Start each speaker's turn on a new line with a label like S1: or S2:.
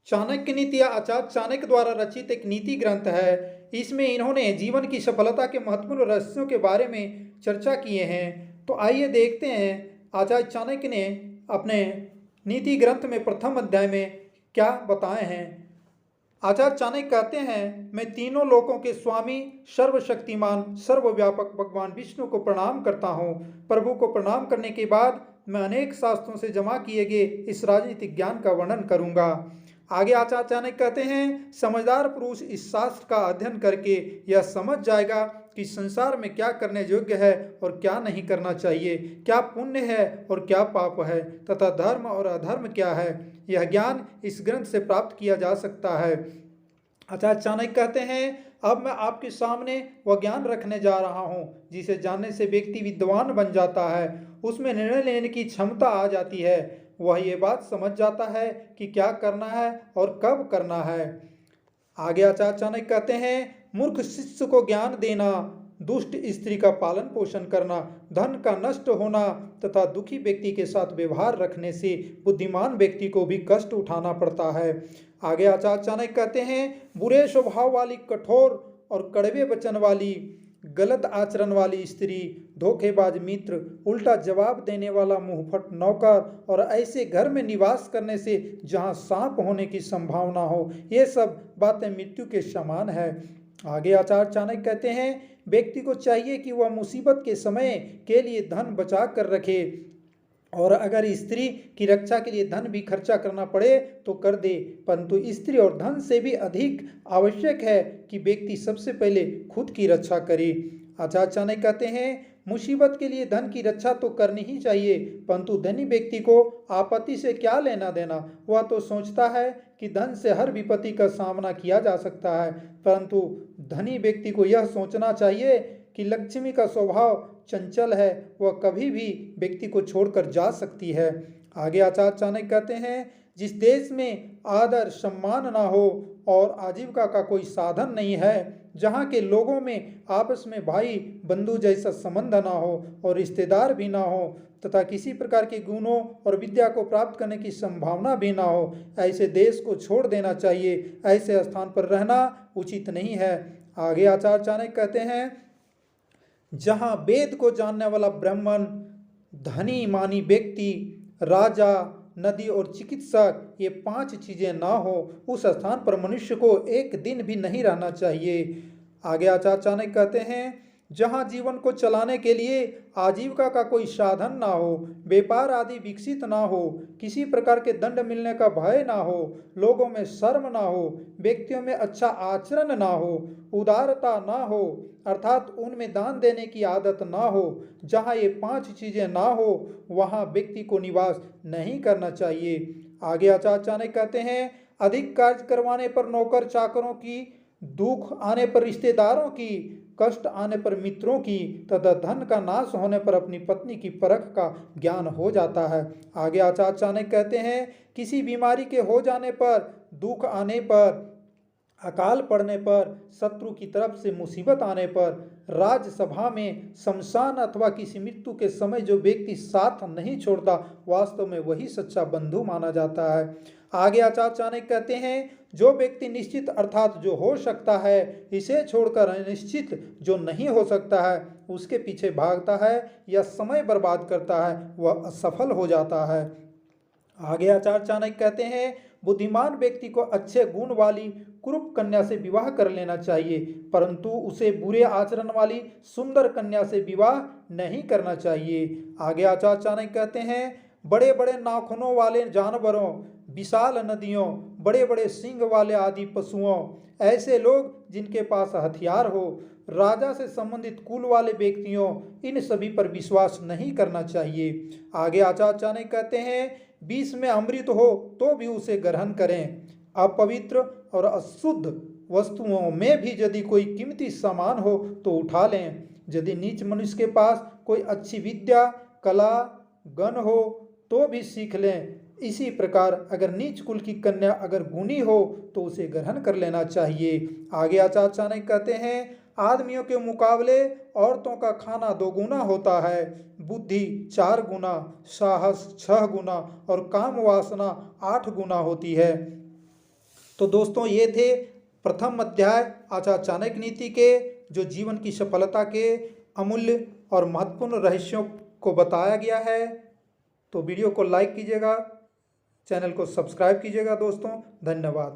S1: चाणक्य नीति या आचार्य चाणक्य द्वारा रचित एक नीति ग्रंथ है। इसमें इन्होंने जीवन की सफलता के महत्वपूर्ण रहस्यों के बारे में चर्चा किए हैं। तो आइए देखते हैं आचार्य चाणक्य ने अपने नीति ग्रंथ में प्रथम अध्याय में क्या बताए हैं। आचार्य चाणक्य कहते हैं, मैं तीनों लोकों के स्वामी सर्वशक्तिमान सर्वव्यापक भगवान विष्णु को प्रणाम करता हूँ। प्रभु को प्रणाम करने के बाद मैं अनेक शास्त्रों से जमा किए गए इस राजनीतिक ज्ञान का वर्णन करूंगा। आगे आचार्य चाणक्य कहते हैं, समझदार पुरुष इस शास्त्र का अध्ययन करके यह समझ जाएगा कि संसार में क्या करने योग्य है और क्या नहीं करना चाहिए, क्या पुण्य है और क्या पाप है, तथा धर्म और अधर्म क्या है। यह ज्ञान इस ग्रंथ से प्राप्त किया जा सकता है। आचार्य चाणक्य कहते हैं, अब मैं आपके सामने वह ज्ञान रखने जा रहा हूँ जिसे जानने से व्यक्ति विद्वान बन जाता है, उसमें निर्णय लेने की क्षमता आ जाती है, वह ये बात समझ जाता है कि क्या करना है और कब करना है। आगे आचार्य चाणक्य कहते हैं, मूर्ख शिष्य को ज्ञान देना, दुष्ट स्त्री का पालन पोषण करना, धन का नष्ट होना तथा दुखी व्यक्ति के साथ व्यवहार रखने से बुद्धिमान व्यक्ति को भी कष्ट उठाना पड़ता है। आगे आचार्य चाणक्य कहते हैं, बुरे स्वभाव वाली, कठोर और कड़वे वचन वाली, गलत आचरण वाली स्त्री, धोखेबाज मित्र, उल्टा जवाब देने वाला मुंहफट नौकर और ऐसे घर में निवास करने से जहां सांप होने की संभावना हो, ये सब बातें मृत्यु के समान है। आगे आचार्य चाणक्य कहते हैं, व्यक्ति को चाहिए कि वह मुसीबत के समय के लिए धन बचा कर रखे और अगर स्त्री की रक्षा के लिए धन भी खर्चा करना पड़े तो कर दे, परंतु स्त्री और धन से भी अधिक आवश्यक है कि व्यक्ति सबसे पहले खुद की रक्षा करे। आचार्य चाणक्य कहते हैं, मुसीबत के लिए धन की रक्षा तो करनी ही चाहिए, परंतु धनी व्यक्ति को आपत्ति से क्या लेना देना। वह तो सोचता है कि धन से हर विपत्ति का सामना किया जा सकता है, परंतु धनी व्यक्ति को यह सोचना चाहिए कि लक्ष्मी का स्वभाव चंचल है, वह कभी भी व्यक्ति को छोड़कर जा सकती है। आगे आचार्य चाणक्य कहते हैं, जिस देश में आदर सम्मान ना हो और आजीविका का कोई साधन नहीं है, जहाँ के लोगों में आपस में भाई बंधु जैसा संबंध ना हो और रिश्तेदार भी ना हो तथा किसी प्रकार के गुणों और विद्या को प्राप्त करने की संभावना भी ना हो, ऐसे देश को छोड़ देना चाहिए। ऐसे स्थान पर रहना उचित नहीं है। आगे आचार्य चाणक्य कहते हैं, जहाँ वेद को जानने वाला ब्राह्मण, धनी मानी व्यक्ति, राजा, नदी और चिकित्सक, ये 5 चीजें ना हो, उस स्थान पर मनुष्य को एक दिन भी नहीं रहना चाहिए। आगे आचार्य चाणक्य कहते हैं, जहाँ जीवन को चलाने के लिए आजीविका का कोई साधन ना हो, व्यापार आदि विकसित ना हो, किसी प्रकार के दंड मिलने का भय ना हो, लोगों में शर्म ना हो, व्यक्तियों में अच्छा आचरण ना हो, उदारता ना हो अर्थात उनमें दान देने की आदत ना हो, जहाँ ये 5 चीजें ना हो वहाँ व्यक्ति को निवास नहीं करना चाहिए। आगे आचार्य चाणक्य कहते हैं, अधिक कार्य करवाने पर नौकर चाकरों की, दुख आने पर रिश्तेदारों की, कष्ट आने पर मित्रों की तथा धन का नाश होने पर अपनी पत्नी की परख का ज्ञान हो जाता है। आगे आचार्य चाणक्य कहते हैं, किसी बीमारी के हो जाने पर, दुख आने पर, अकाल पड़ने पर, शत्रु की तरफ से मुसीबत आने पर, राजसभा में, शमशान अथवा किसी मृत्यु के समय जो व्यक्ति साथ नहीं छोड़ता, वास्तव में वही सच्चा बंधु माना जाता है। आगे आचार्य चाणक्य कहते हैं, जो व्यक्ति निश्चित अर्थात जो हो सकता है इसे छोड़कर अनिश्चित जो नहीं हो सकता है उसके पीछे भागता है या समय बर्बाद करता है, वह असफल हो जाता है। आगे आचार्य चाणक्य कहते हैं, बुद्धिमान व्यक्ति को अच्छे गुण वाली कुरूप कन्या से विवाह कर लेना चाहिए, परंतु उसे बुरे आचरण वाली सुंदर कन्या से विवाह नहीं करना चाहिए। आगे आचार्य चाणक्य कहते हैं, बड़े बड़े नाखूनों वाले जानवरों, विशाल नदियों, बड़े बड़े सींग वाले आदि पशुओं, ऐसे लोग जिनके पास हथियार हो, राजा से संबंधित कुल वाले व्यक्तियों, इन सभी पर विश्वास नहीं करना चाहिए। आगे आचार्य चाणक्य कहते हैं, विष में अमृत हो तो भी उसे ग्रहण करें। अपवित्र और अशुद्ध वस्तुओं में भी यदि कोई कीमती सामान हो तो उठा लें। यदि नीच मनुष्य के पास कोई अच्छी विद्या, कला, गण हो तो भी सीख लें। इसी प्रकार अगर नीच कुल की कन्या अगर गुणी हो तो उसे ग्रहण कर लेना चाहिए। आगे आचार्य चाणक्य कहते हैं, आदमियों के मुकाबले औरतों का खाना 2 गुना होता है, बुद्धि 4 गुना, साहस 6 गुना और काम वासना 8 गुना होती है। तो दोस्तों ये थे प्रथम अध्याय आचार्य चाणक्य नीति के, जो जीवन की सफलता के अमूल्य और महत्वपूर्ण रहस्यों को बताया गया है। तो वीडियो को लाइक कीजिएगा, चैनल को सब्सक्राइब कीजिएगा दोस्तों। धन्यवाद।